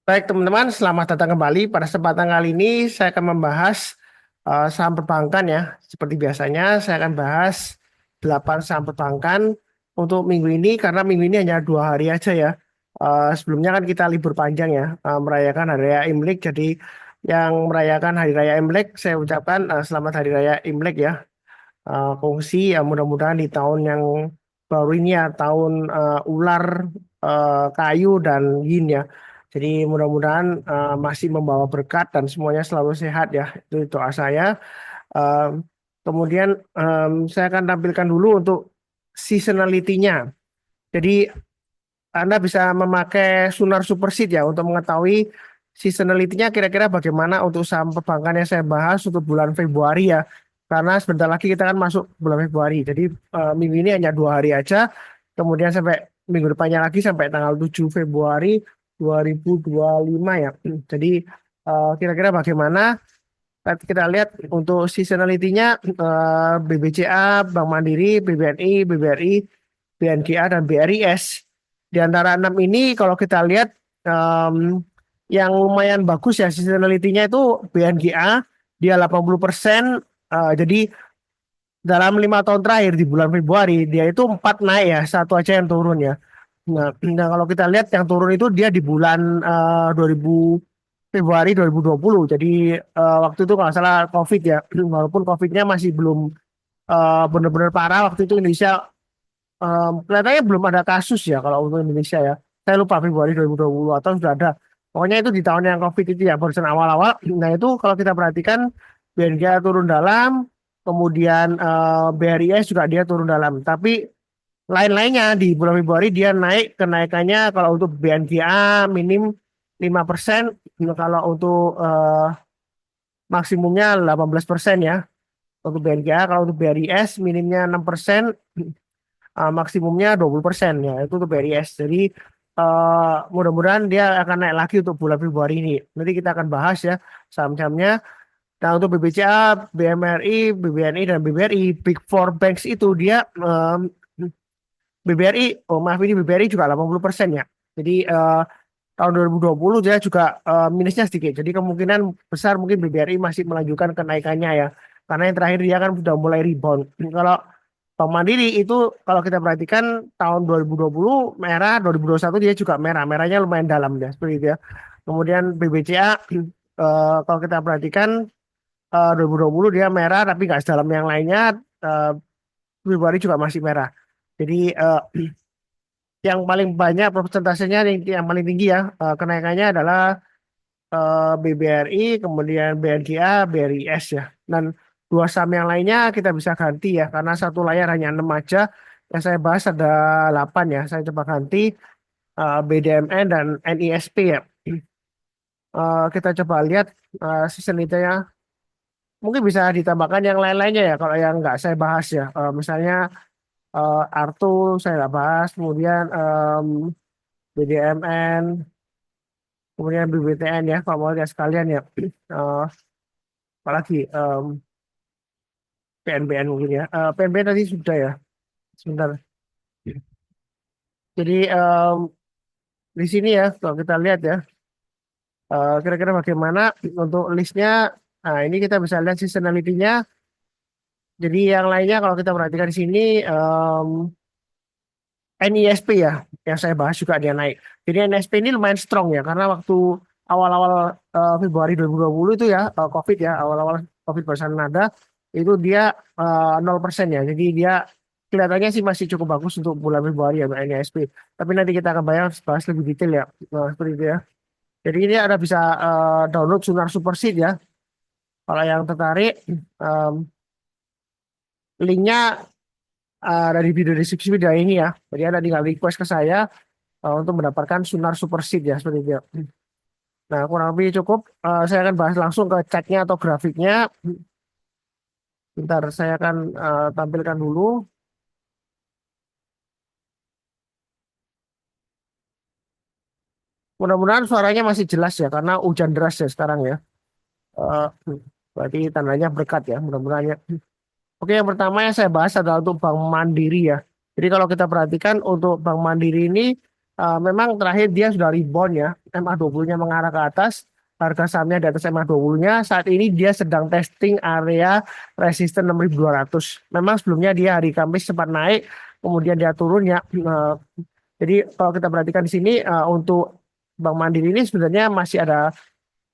Baik teman-teman, selamat datang kembali. Pada kesempatan kali ini saya akan membahas saham perbankan ya. Seperti biasanya saya akan bahas 8 saham perbankan untuk minggu ini karena minggu ini hanya 2 hari aja ya. Sebelumnya kan kita libur panjang ya, merayakan Hari Raya Imlek. Jadi yang merayakan Hari Raya Imlek saya ucapkan selamat Hari Raya Imlek ya. Kongsi ya mudah-mudahan di tahun yang baru ini ya tahun ular kayu dan yin ya. Jadi mudah-mudahan masih membawa berkat dan semuanya selalu sehat ya. Itu doa saya. Eh, Kemudian saya akan tampilkan dulu untuk seasonality-nya. Jadi Anda bisa memakai Sunar Superseed ya untuk mengetahui seasonality-nya kira-kira bagaimana untuk saham perbankan yang saya bahas untuk bulan Februari ya. Karena sebentar lagi kita akan masuk bulan Februari. Jadi minggu ini hanya 2 hari aja. Kemudian sampai minggu depannya lagi sampai tanggal 7 Februari 2025 ya. Jadi kira-kira bagaimana kita lihat untuk seasonality-nya BBCA, Bank Mandiri, BBNI, BBRI, BNGA, dan BRIS. Di antara 6 ini kalau kita lihat em, yang lumayan bagus ya seasonality-nya itu BNGA, dia 80%. Jadi dalam 5 tahun terakhir di bulan Februari, dia itu 4 naik ya, satu aja yang turun ya. Nah, kalau kita lihat yang turun itu dia di bulan 2000 Februari 2020. Jadi waktu itu kalau nggak salah COVID ya, walaupun COVID-nya masih belum benar-benar parah waktu itu Indonesia kelihatannya belum ada kasus ya kalau untuk Indonesia ya. Saya lupa Februari 2020 atau sudah ada. Pokoknya itu di tahun yang COVID itu ya, barusan awal-awal. Nah itu kalau kita perhatikan BNK turun dalam, kemudian BRIS juga dia turun dalam. Tapi lain-lainnya di bulan Februari dia naik kenaikannya kalau untuk BNGA minim 5%, kalau untuk maksimumnya 18% ya untuk BNGA, kalau untuk BRIS minimnya 6%, maksimumnya 20% ya itu untuk BRIS. Jadi mudah-mudahan dia akan naik lagi untuk bulan Februari ini. Nanti kita akan bahas ya saham-sahamnya. Nah untuk BBCA, BMRI, BBNI dan BBRI Big Four Banks itu dia BBRI, oh maaf ini BBRI juga 80% ya. Jadi tahun 2020 dia juga minusnya sedikit. Jadi kemungkinan besar mungkin BBRI masih melanjutkan kenaikannya ya. Karena yang terakhir dia kan sudah mulai rebound. Kalau Bank Mandiri itu kalau kita perhatikan tahun 2020 merah, 2021 dia juga merah. Merahnya lumayan dalam ya seperti itu ya. Kemudian BBCA kalau kita perhatikan 2020 dia merah tapi nggak sedalam yang lainnya. Eh, Februari juga masih merah. Jadi yang paling banyak persentasenya yang paling tinggi ya kenaikannya adalah BBRI, kemudian BNGA, BRIS ya. Dan dua saham yang lainnya kita bisa ganti ya karena satu layar hanya 6 aja. Yang saya bahas ada 8 ya. Saya coba ganti BDMN dan NISP ya. Kita coba lihat season itu ya. Mungkin bisa ditambahkan yang lain-lainnya ya kalau yang nggak saya bahas ya. Misalnya Arto saya nggak bahas, kemudian BDMN, kemudian BBTN ya, kalau mau lihat sekalian ya. Apalagi PNBN mungkin ya. PNBN tadi sudah ya, sebentar. Jadi di sini ya, kalau kita lihat ya, kira-kira bagaimana untuk listnya. Nah, ini kita bisa lihat seasonality-nya. Jadi yang lainnya kalau kita perhatikan di sini, NISP ya, yang saya bahas juga dia naik. Jadi NISP ini lumayan strong ya, karena waktu awal-awal Februari 2020 itu ya, COVID ya, awal-awal COVID barusan ada, itu dia 0% ya. Jadi dia kelihatannya sih masih cukup bagus untuk bulan Februari ya, NISP. Tapi nanti kita akan bahas lebih detail ya, seperti itu ya. Jadi ini ada bisa download Sunar Superseed ya. Kalau yang tertarik, em, linknya dari video deskripsi video ini ya. Jadi ada tinggal request ke saya untuk mendapatkan Sunar Superseed ya seperti itu ya. Nah, kurang lebih cukup. Saya akan bahas langsung ke chartnya atau grafiknya. Bentar, saya akan tampilkan dulu. Mudah-mudahan suaranya masih jelas ya, karena hujan deras ya sekarang ya. Eh, Berarti tandanya berkat ya, mudah-mudahan ya. Oke, yang pertama yang saya bahas adalah untuk Bank Mandiri ya. Jadi kalau kita perhatikan untuk Bank Mandiri ini memang terakhir dia sudah rebound ya, MA20-nya mengarah ke atas, harga sahamnya di atas MA20-nya. Saat ini dia sedang testing area resisten 6.200. Memang sebelumnya dia hari Kamis sempat naik, kemudian dia turun ya. Jadi kalau kita perhatikan di sini untuk Bank Mandiri ini sebenarnya masih ada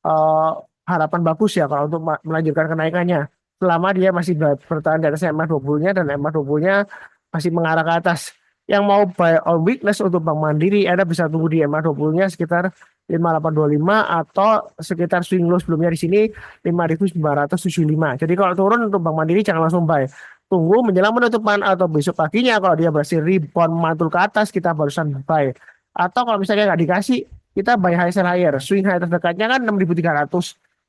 eh, harapan bagus ya kalau untuk melanjutkan kenaikannya. Selama dia masih bertahan di atas MA20-nya dan MA20-nya masih mengarah ke atas. Yang mau buy on weakness untuk Bank Mandiri, Anda bisa tunggu di MA20-nya sekitar 5825 atau sekitar swing low sebelumnya di sini 5.975. Jadi kalau turun untuk Bank Mandiri jangan langsung buy. Tunggu menjelang penutupan atau besok paginya kalau dia berhasil rebound mantul ke atas kita barusan buy. Atau kalau misalnya nggak dikasih kita buy high sell higher. Swing high terdekatnya kan 6.300.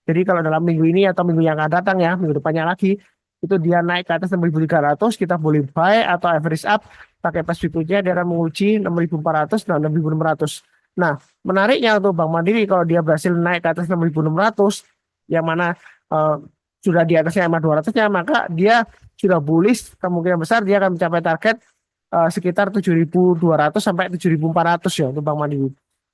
Jadi kalau dalam minggu ini atau minggu yang akan datang ya, minggu depannya lagi, itu dia naik ke atas 6.300, kita boleh buy atau average up pakai pas berikutnya dia akan menguji 6.400 dan 6.600. Nah, menariknya untuk Bank Mandiri kalau dia berhasil naik ke atas 6.600 yang mana eh, sudah di atasnya MA 200-nya, maka dia sudah bullish, kemungkinan besar dia akan mencapai target sekitar 7.200 sampai 7.400 ya untuk Bank Mandiri.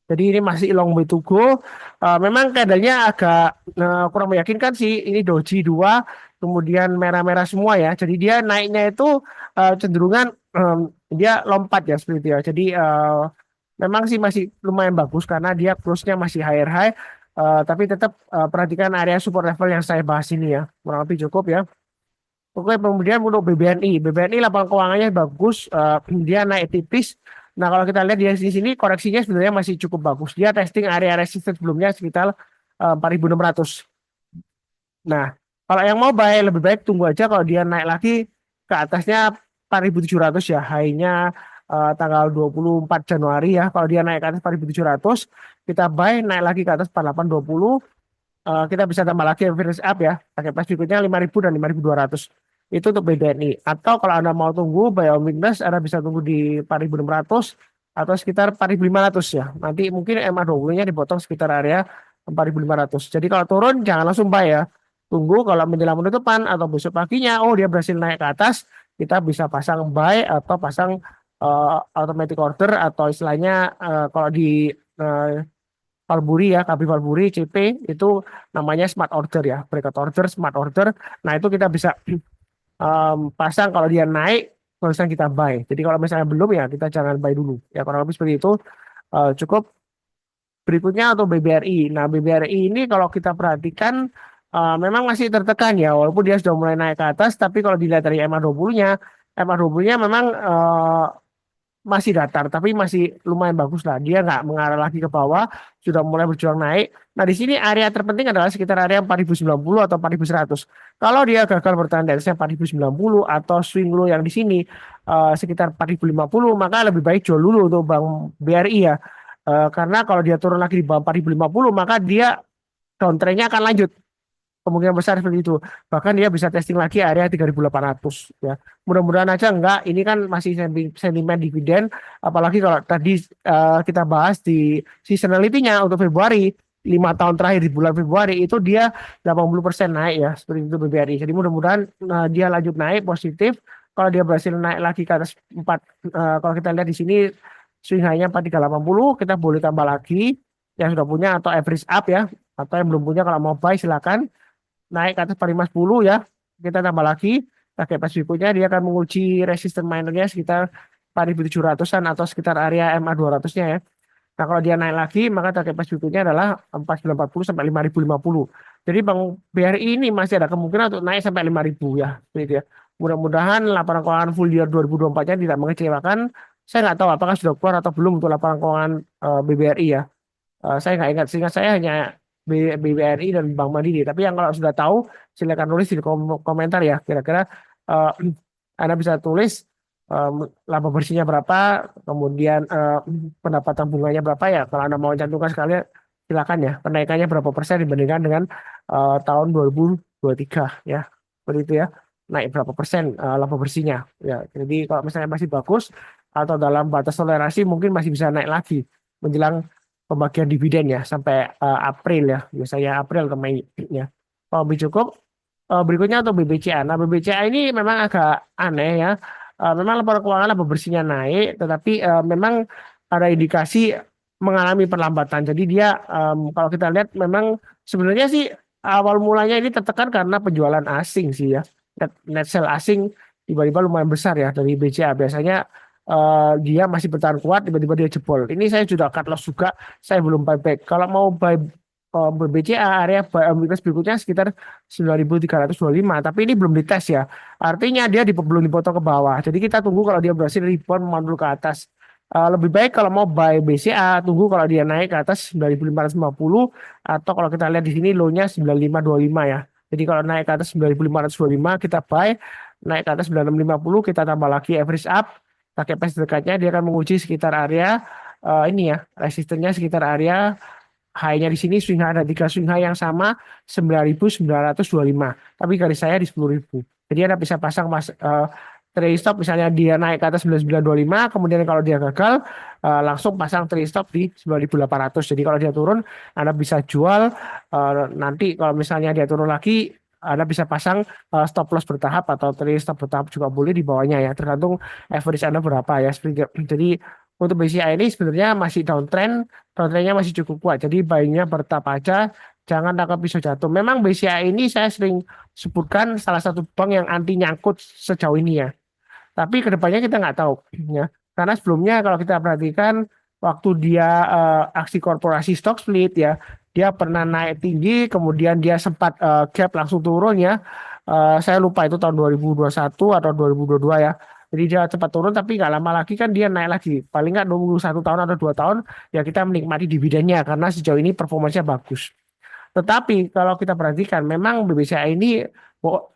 Jadi ini masih long way to go. Memang keadaannya agak kurang meyakinkan sih. Ini doji 2, kemudian merah-merah semua ya. Jadi dia naiknya itu cenderungan dia lompat ya seperti itu ya. Jadi memang sih masih lumayan bagus karena dia close-nya masih higher high. Tapi tetap perhatikan area support level yang saya bahas ini ya. Kurang lebih cukup ya. Oke, kemudian untuk BBNI, BBNI lapangan keuangannya bagus, dia naik tipis. Nah, kalau kita lihat di sini koreksinya sebenarnya masih cukup bagus. Dia testing area resistance sebelumnya sekitar 4.600. Nah, kalau yang mau buy lebih baik tunggu aja kalau dia naik lagi ke atasnya 4.700 ya, high-nya tanggal 24 Januari ya. Kalau dia naik ke atas 4.700, kita buy naik lagi ke atas 4820, kita bisa tambah lagi average up ya. Pakai pas berikutnya 5.000 dan 5.200. Itu untuk BDNI. Atau kalau Anda mau tunggu buy on weakness, Anda bisa tunggu di 4.600 atau sekitar 4.500 ya. Nanti mungkin MA20-nya dipotong sekitar area 4.500. Jadi kalau turun jangan langsung buy ya. Tunggu kalau menjelang penutupan atau besok paginya, oh dia berhasil naik ke atas, kita bisa pasang buy atau pasang automatic order atau istilahnya kalau di Valburi ya, KB Valburi, CP itu namanya smart order ya, breakout order, smart order. Nah itu kita bisa pasang kalau dia naik, barusan kita buy. Jadi kalau misalnya belum ya kita jangan buy dulu. Ya kurang lebih seperti itu. Cukup. Berikutnya untuk BBRI. Nah BBRI ini kalau kita perhatikan memang masih tertekan ya, walaupun dia sudah mulai naik ke atas, tapi kalau dilihat dari MA20-nya, MA20-nya memang masih datar, tapi masih lumayan bagus lah. Dia nggak mengarah lagi ke bawah, sudah mulai berjuang naik. Nah, di sini area terpenting adalah sekitar area 4.090 atau 4.100. Kalau dia gagal bertahan di atasnya 4.090 atau swing low yang di sini sekitar 4.050, maka lebih baik jual dulu untuk Bank BRI ya. Karena kalau dia turun lagi di bawah 4.050, maka dia downtrendnya akan lanjut kemungkinan besar seperti itu. Bahkan dia bisa testing lagi area 3.800 ya. Mudah-mudahan aja enggak. Ini kan masih sentimen dividen. Apalagi kalau tadi kita bahas di seasonality-nya untuk Februari, 5 tahun terakhir di bulan Februari itu dia 80% naik ya seperti itu BBRI. Jadi mudah-mudahan dia lanjut naik positif. Kalau dia berhasil naik lagi ke atas 4, kalau kita lihat di sini swing high-nya 4.380, kita boleh tambah lagi yang sudah punya atau average up ya. Atau yang belum punya kalau mau buy silakan naik ke atas 4510 ya, kita tambah lagi pakai pas berikutnya dia akan menguji resisten minornya sekitar 4.700-an atau sekitar area MA 200-nya ya. Nah kalau dia naik lagi maka target pas berikutnya adalah 4.940 sampai 5.050. Jadi Bang BRI ini masih ada kemungkinan untuk naik sampai 5.000 ya, gitu ya. Mudah-mudahan laporan keuangan full year 2024-nya tidak mengecewakan. Saya nggak tahu apakah sudah keluar atau belum untuk laporan keuangan BBRI ya. Saya nggak ingat, seingat saya hanya BBRI dan Bank Mandiri. Tapi yang kalau sudah tahu, silakan tulis di komentar ya. Kira-kira uh, Anda bisa tulis laba bersihnya berapa, kemudian pendapatan bunganya berapa ya. Kalau Anda mau cantumkan sekalian, silakan ya. Kenaikannya berapa persen dibandingkan dengan tahun 2023 ya. Seperti itu ya. Naik berapa persen laba bersihnya. Ya, jadi kalau misalnya masih bagus atau dalam batas toleransi mungkin masih bisa naik lagi menjelang pembagian dividen ya sampai April ya, biasanya April ke Mei ya. Kalau lebih cukup berikutnya untuk BBCA. Nah BBCA ini memang agak aneh ya. Memang laporan keuangan laba bersihnya naik, tetapi memang ada indikasi mengalami perlambatan. Jadi dia kalau kita lihat memang sebenarnya sih awal mulanya ini tertekan karena penjualan asing sih ya. Net sale asing tiba-tiba lumayan besar ya dari BCA. Biasanya dia masih bertahan kuat, tiba-tiba dia jebol. Ini saya sudah cut loss juga, saya belum buyback. Kalau mau buy BCA area weakness berikutnya sekitar 9.325, tapi ini belum dites ya. Artinya dia belum dipotong ke bawah. Jadi kita tunggu kalau dia berhasil rebound mantul ke atas. Lebih baik kalau mau buy BCA, tunggu kalau dia naik ke atas 9.550, atau kalau kita lihat di sini low-nya 9525 ya. Jadi kalau naik ke atas 9.525 kita buy, naik ke atas 9650 kita tambah lagi average up, pakai price dekatnya dia akan menguji sekitar area ini ya, resistennya sekitar area high-nya di sini, swing high ada tiga swing high yang sama 9.925. Tapi garis saya di 10.000. Jadi Anda bisa pasang trade stop misalnya dia naik ke atas 9925, kemudian kalau dia gagal langsung pasang trade stop di 9.800. Jadi kalau dia turun Anda bisa jual, nanti kalau misalnya dia turun lagi Anda bisa pasang stop loss bertahap atau trade stop bertahap juga boleh di bawahnya ya, tergantung average Anda berapa ya. Jadi untuk BCI ini sebenarnya masih downtrend, downtrendnya masih cukup kuat. Jadi buyingnya bertahap aja, jangan tangkap pisau jatuh. Memang BCI ini saya sering sebutkan salah satu bank yang anti nyangkut sejauh ini ya. Tapi kedepannya kita nggak tahu ya. Karena sebelumnya kalau kita perhatikan waktu dia aksi korporasi stock split ya, dia pernah naik tinggi, kemudian dia sempat gap langsung turun ya. Saya lupa itu tahun 2021 atau 2022 ya. Jadi dia cepat turun tapi nggak lama lagi kan dia naik lagi. Paling nggak nunggu 1 tahun atau 2 tahun ya kita menikmati dividennya karena sejauh ini performanya bagus. Tetapi kalau kita perhatikan memang BBCA ini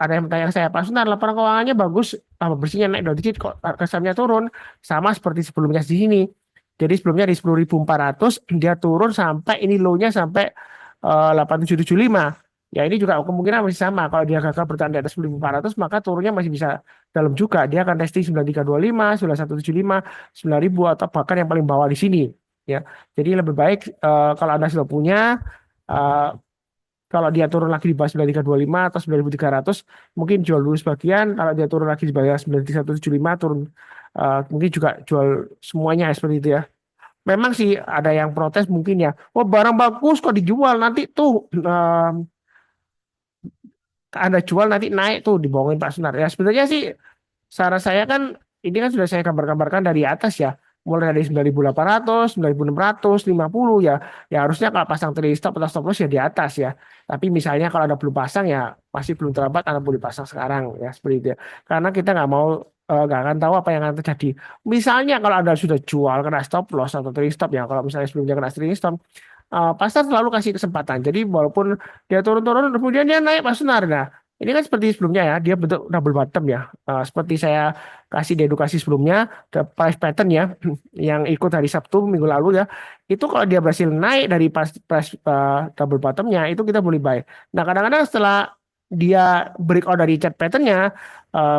ada yang tanya saya, Pak Sunar, laporan keuangannya bagus, tambah bersihnya naik 2 digit kok kesamnya turun. Sama seperti sebelumnya di sini. Jadi sebelumnya di 10.400 dia turun sampai ini low-nya sampai 8.775. Ya ini juga kemungkinan masih sama. Kalau dia gagal bertahan di atas 10.400 maka turunnya masih bisa dalam juga. Dia akan testing 9.325, 9.175, 9.000 atau bahkan yang paling bawah di sini. Ya, jadi lebih baik kalau Anda sudah punya, eh, kalau dia turun lagi di bawah 9.325 atau 9.300, mungkin jual dulu sebagian. Kalau dia turun lagi di bawah 9.175, turun mungkin juga jual semuanya seperti itu ya. Memang sih ada yang protes mungkin ya, oh barang bagus kok dijual nanti tuh Anda jual nanti naik tuh dibohongin Pak Sunar. Ya sebenarnya sih saran saya kan ini kan sudah saya gambar-gambarkan dari atas ya. Mulai dari 9.800, 9.650 ya. Ya harusnya kalau pasang trailing stop atau stop loss ya di atas ya. Tapi misalnya kalau Anda belum pasang ya pasti belum terlambat Anda boleh pasang sekarang ya seperti itu ya. Karena kita nggak mau nggak akan tahu apa yang akan terjadi. Misalnya kalau Anda sudah jual kena stop loss atau trailing stop ya. Kalau misalnya sebelumnya kena trailing stop, pasar selalu kasih kesempatan. Jadi walaupun dia turun-turun kemudian dia naik Pak Sunar. Nah, ini kan seperti sebelumnya ya, dia bentuk double bottom ya. Seperti saya kasih di edukasi sebelumnya, the price pattern ya, yang ikut hari Sabtu minggu lalu ya. Itu kalau dia berhasil naik dari price double bottomnya, itu kita boleh buy. Nah, kadang-kadang setelah dia breakout dari chart patternnya,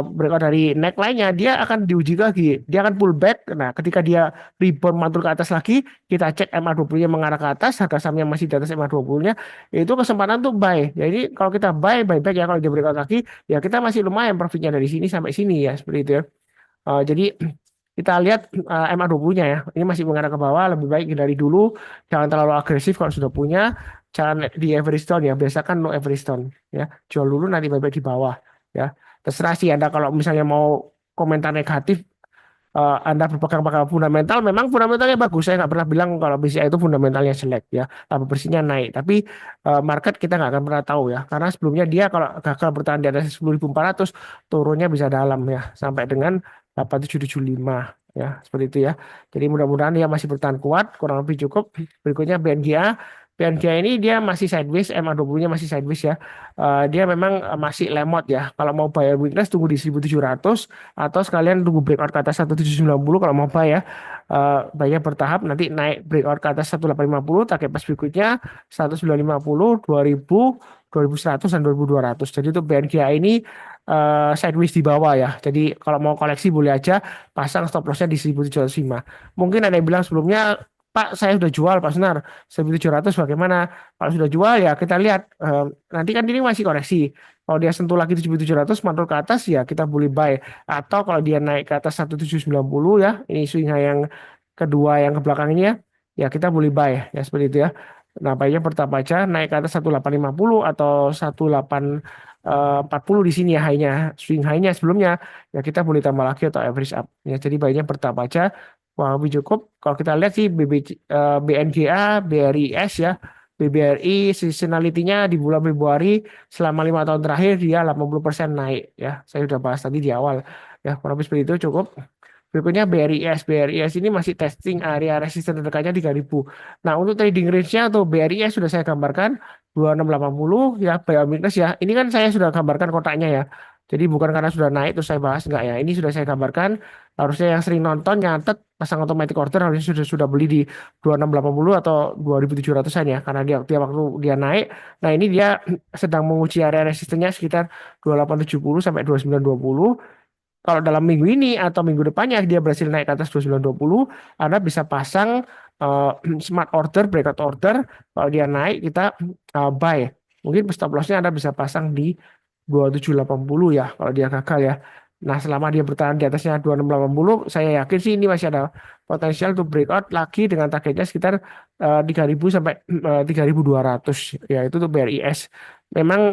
breakout dari neckline-nya, dia akan diuji lagi. Dia akan pull back. Nah, ketika dia rebound mantul ke atas lagi, kita cek MA20-nya mengarah ke atas, harga sahamnya masih di atas MA20-nya, itu kesempatan untuk buy. Jadi kalau kita buy back ya, kalau dia breakout lagi, ya kita masih lumayan profitnya dari sini sampai sini ya, seperti itu ya. Jadi kita lihat MA20-nya ya, ini masih mengarah ke bawah, lebih baik dari dulu, jangan terlalu agresif kalau sudah punya, jangan di average down ya, biasakan no average down ya, jual dulu nanti baik-baik di bawah ya. Terserah sih Anda kalau misalnya mau komentar negatif, Anda berpegang pada fundamental, memang fundamentalnya bagus. Saya nggak pernah bilang kalau BCA itu fundamentalnya jelek ya, laba bersihnya naik. Tapi market kita nggak akan pernah tahu ya, karena sebelumnya dia kalau gagal bertahan di atas 10.400, turunnya bisa dalam ya, sampai dengan 8.775 ya, seperti itu ya. Jadi mudah-mudahan dia masih bertahan kuat, kurang lebih cukup. Berikutnya BNGA. BNGA ini dia masih sideways, MA20-nya masih sideways ya. Dia memang masih lemot ya. Kalau mau buy weakness tunggu di 1.700 atau sekalian tunggu breakout ke atas 1.790 kalau mau buy ya. Buy-nya bertahap nanti naik breakout ke atas 1.850, target pas berikutnya 1.950, 2.000, 2.100 dan 2.200. Jadi untuk BNGA ini sideways di bawah ya. Jadi kalau mau koleksi boleh aja pasang stop lossnya di 1.705. Mungkin ada yang bilang sebelumnya, Pak, saya sudah jual Pak Sunar 1.700 bagaimana? Kalau sudah jual ya kita lihat nanti kan ini masih koreksi. Kalau dia sentuh lagi 7.700 mantul ke atas ya kita boleh buy. Atau kalau dia naik ke atas 1.790 ya, ini swing high yang kedua yang ke belakang ini ya, ya kita boleh buy ya seperti itu ya. Nah, buy-nya bertahap aja naik ke atas 1850 atau 1840 di sini ya high-nya, swing high-nya sebelumnya ya kita boleh tambah lagi atau average up ya. Jadi buy-nya bertahap aja. Wah, lebih cukup. Kalau kita lihat sih BNGA, BRIS ya. BBRI seasonality-nya di bulan Februari selama 5 tahun terakhir dia 80% naik ya. Saya sudah bahas tadi di awal ya. Kurang lebih seperti itu cukup. Berikutnya BRIS. BRIS ini masih testing area resisten terdekatnya 3000. Nah, untuk trading range-nya atau BRIS sudah saya gambarkan 2680 ya, buy on weakness ya. Ini kan saya sudah gambarkan kotaknya ya. Jadi bukan karena sudah naik terus saya bahas enggak ya. Ini sudah saya gambarkan. Harusnya yang sering nonton nyatet pasang automatic order harusnya sudah beli di 2680 atau 2700-an ya karena dia tiap waktu dia naik. Nah, ini dia sedang menguji area resistennya sekitar 2870 sampai 2920. Kalau dalam minggu ini atau minggu depannya dia berhasil naik ke atas 2920, Anda bisa pasang eh, smart order, breakout order. Kalau dia naik kita buy. Mungkin stop lossnya Anda bisa pasang di 2780 ya kalau dia gagal ya. Nah, selama dia bertahan di atasnya 2680, saya yakin sih ini masih ada potensial untuk breakout lagi dengan targetnya sekitar 3000 sampai 3200 ya itu tuh BRIS. Memang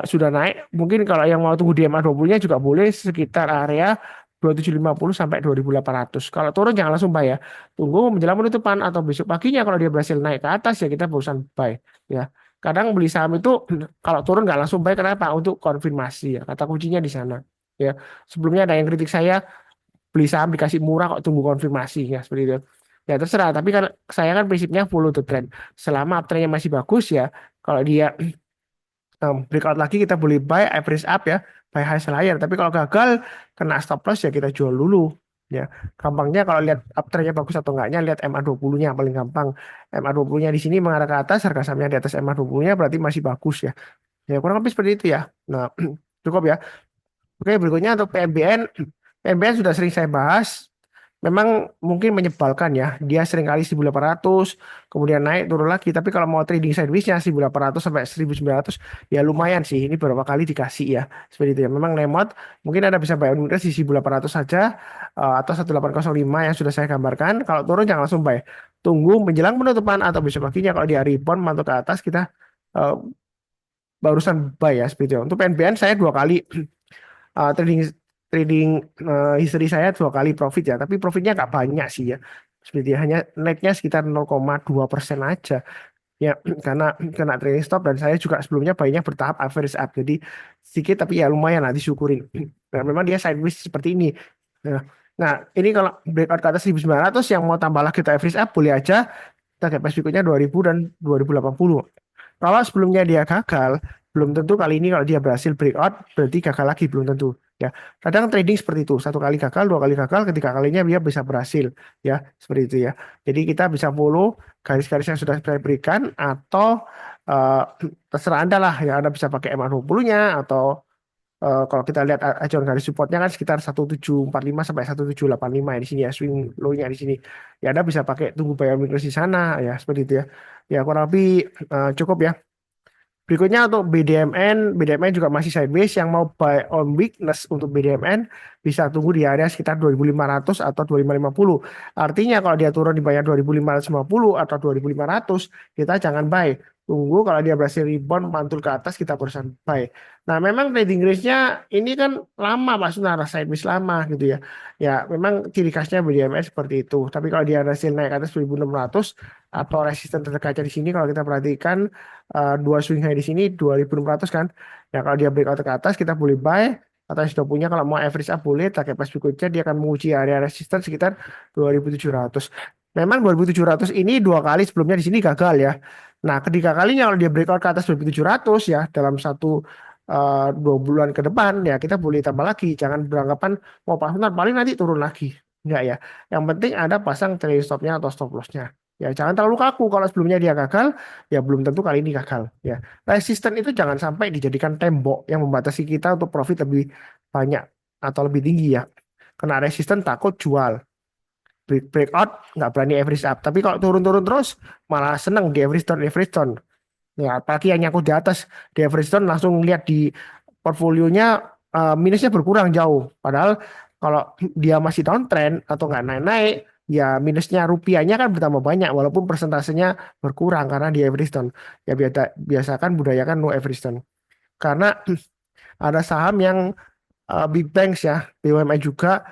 sudah naik. Mungkin kalau yang mau tunggu di MA20-nya juga boleh sekitar area 2750 sampai 2800. Kalau turun jangan langsung buy ya. Tunggu menjelang penutupan atau besok paginya kalau dia berhasil naik ke atas ya kita barusan buy ya. Kadang beli saham itu kalau turun nggak langsung buy kenapa? Untuk konfirmasi ya. Kata kuncinya di sana. Ya, sebelumnya ada yang kritik saya beli saham dikasih murah kok tunggu konfirmasi ya seperti itu. Ya terserah, tapi kan saya kan prinsipnya follow the trend. Selama uptrendnya masih bagus ya, kalau dia breakout lagi kita boleh buy average up ya, buy high seller. Tapi kalau gagal kena stop loss ya kita jual dulu. Ya, gampangnya kalau lihat uptrendnya bagus atau enggaknya lihat MA20-nya paling gampang. MA20-nya di sini mengarah ke atas, harga sahamnya di atas MA20-nya berarti masih bagus ya. Ya kurang lebih seperti itu ya. Nah, cukup ya. Oke, berikutnya untuk PMBN. PMBN sudah sering saya bahas. Memang mungkin menyebalkan ya. Dia sering kali 1800, kemudian naik turun lagi. Tapi kalau mau trading sideways-nya 1800 sampai 1900 ya lumayan sih. Ini beberapa kali dikasih ya. Seperti itu ya. Memang lemot. Mungkin Anda bisa buy on weakness di 1800 saja atau 1805 yang sudah saya gambarkan. Kalau turun jangan langsung buy. Tunggu menjelang penutupan atau besok paginya kalau dia rebound mantul ke atas kita uh, barusan buy ya seperti itu. Untuk PNBN saya 2 kali trading trading history saya 2 kali profit ya, tapi profitnya nggak banyak sih ya. Seperti hanya netnya sekitar 0,2% aja ya karena kena trading stop dan saya juga sebelumnya buynya bertahap average up jadi sedikit tapi ya lumayan lah disyukurin. Nah, memang dia sideways seperti ini. Nah, nah, ini kalau breakout ke atas 1900 yang mau tambah lagi ke average up boleh aja target price berikutnya 2000 dan 2080. Kalau sebelumnya dia gagal, belum tentu kali ini kalau dia berhasil breakout, berarti gagal lagi, belum tentu. Ya, kadang trading seperti itu, 1 kali gagal, 2 kali gagal, ketiga kalinya dia bisa berhasil, ya, seperti itu ya. Jadi kita bisa follow garis-garis yang sudah saya berikan, atau eh, terserah Anda lah, ya Anda bisa pakai MA20-nya, atau kalau kita lihat acuan garis supportnya kan sekitar 1745 sampai 1785 ya di sini ya, swing low-nya di sini. Ya Anda bisa pakai tunggu bayar weakness di sana, ya, seperti itu ya. Ya kurang lebih cukup ya. Berikutnya untuk BDMN, BDMN juga masih sideways. Yang mau buy on weakness untuk BDMN bisa tunggu di area sekitar 2500 atau 2550. Artinya kalau dia turun di bawah 2550 atau 2500, kita jangan buy. Tunggu kalau dia berhasil rebound mantul ke atas kita barusan buy. Nah, memang trading range-nya ini kan lama Pak Sunara, sideways lama gitu ya. Ya, memang ciri khasnya BDMN seperti itu. Tapi kalau dia berhasil naik ke atas 2600 atau resisten terdekatnya di sini kalau kita perhatikan dua swing high di sini 2600 kan. Ya kalau dia breakout ke atas kita boleh buy atau yang sudah punya kalau mau average up boleh target price berikutnya dia akan menguji area resistance sekitar 2700. Memang 2700 ini 2 kali sebelumnya di sini gagal ya. Nah, ketiga kalinya kalau dia breakout ke atas 2700 ya dalam 2 bulan ke depan ya kita boleh tambah lagi. Jangan beranggapan mau pasang paling nanti turun lagi. Enggak ya. Yang penting ada pasang trailing stopnya atau stop lossnya. Ya jangan terlalu kaku kalau sebelumnya dia gagal, ya belum tentu kali ini gagal. Ya resisten itu jangan sampai dijadikan tembok yang membatasi kita untuk profit lebih banyak atau lebih tinggi ya. Kena resisten takut jual, breakout nggak berani average up. Tapi kalau turun-turun terus malah seneng di average down. Ya apalagi yang nyangkut di atas di average down langsung lihat di portfolionya minusnya berkurang jauh. Padahal kalau dia masih downtrend atau nggak naik-naik ya minusnya rupiahnya kan bertambah banyak walaupun persentasenya berkurang karena di Everestone. Ya biasakan budayakan no Everestone. Karena ada saham yang big banks ya, BUMN juga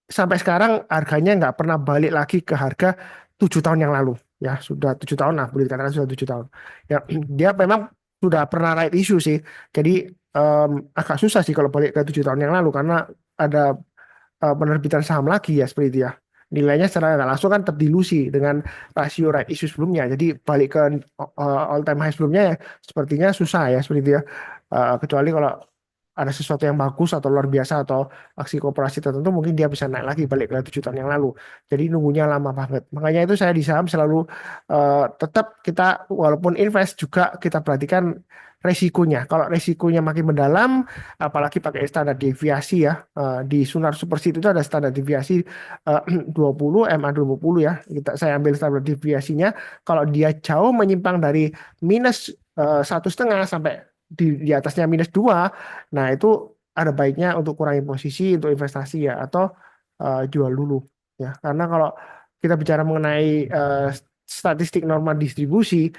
sampai sekarang harganya nggak pernah balik lagi ke harga 7 tahun yang lalu. Ya sudah 7 tahun lah, boleh dikatakan sudah 7 tahun. Ya dia memang sudah pernah right issue sih. Jadi agak susah sih kalau balik ke 7 tahun yang lalu karena ada penerbitan saham lagi ya seperti itu ya. Nilainya secara nggak langsung kan terdilusi dengan rasio right issue sebelumnya. Jadi balik ke all time high sebelumnya ya sepertinya susah ya seperti itu ya. Kecuali kalau ada sesuatu yang bagus atau luar biasa atau aksi kooperasi tertentu mungkin dia bisa naik lagi balik ke 7 tahun yang lalu. Jadi nunggunya lama banget. Makanya itu saya di saham selalu tetap kita walaupun invest juga kita perhatikan resikonya. Kalau resikonya makin mendalam, apalagi pakai standar deviasi ya, di Sunar Superseed itu ada standar deviasi 20 MA20 ya. Saya ambil standar deviasinya. Kalau dia jauh menyimpang dari minus 1,5 sampai di atasnya -2, nah itu ada baiknya untuk kurangi posisi untuk investasi ya atau jual dulu ya. Karena kalau kita bicara mengenai statistik normal distribusi,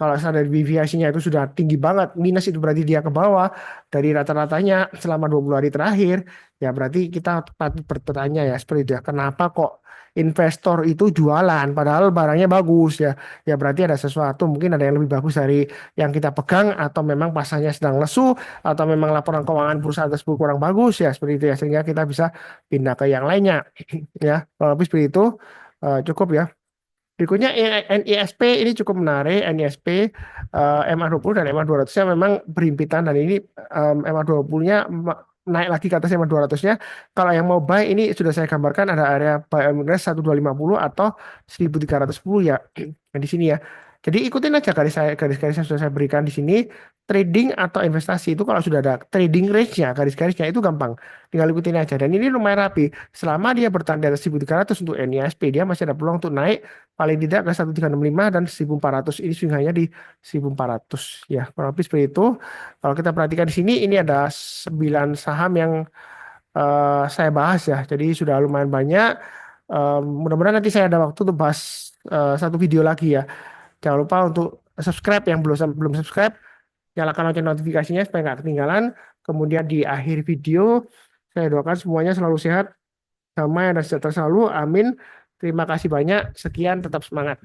kalau standar deviasinya itu sudah tinggi banget, minus itu berarti dia ke bawah dari rata-ratanya selama 20 hari terakhir, ya berarti kita patut bertanya ya seperti itu ya, kenapa kok investor itu jualan padahal barangnya bagus ya. Ya berarti ada sesuatu, mungkin ada yang lebih bagus dari yang kita pegang atau memang pasarnya sedang lesu atau memang laporan keuangan perusahaan tersebut kurang bagus ya seperti itu ya sehingga kita bisa pindah ke yang lainnya ya. Kalau lebih seperti itu cukup ya. Berikutnya NISP ini cukup menarik. NISP MA20 dan MA200-nya memang berhimpitan dan ini MA20-nya naik lagi ke atas MA200-nya. Kalau yang mau buy ini sudah saya gambarkan ada area buy on rest 1250 atau 1310 ya. Nah, di sini ya. Jadi ikutin aja garis-garis yang sudah saya berikan di sini. Trading atau investasi itu kalau sudah ada trading range-nya, garis-garisnya itu gampang. Tinggal ikutin aja. Dan ini lumayan rapi. Selama dia bertahan di atas 1300 untuk NISP, dia masih ada peluang untuk naik paling tidak ke 1365 dan 1400 ini swing hanya di 1400 ya kurang lebih seperti itu. Kalau kita perhatikan di sini ini ada 9 saham yang saya bahas ya, jadi sudah lumayan banyak. Mudah-mudahan nanti saya ada waktu untuk bahas satu video lagi ya. Jangan lupa untuk subscribe yang belum belum subscribe, nyalakan lonceng notifikasinya supaya nggak ketinggalan. Kemudian di akhir video saya doakan semuanya selalu sehat, damai dan sejahtera selalu. Amin. Terima kasih banyak. Sekian, tetap semangat.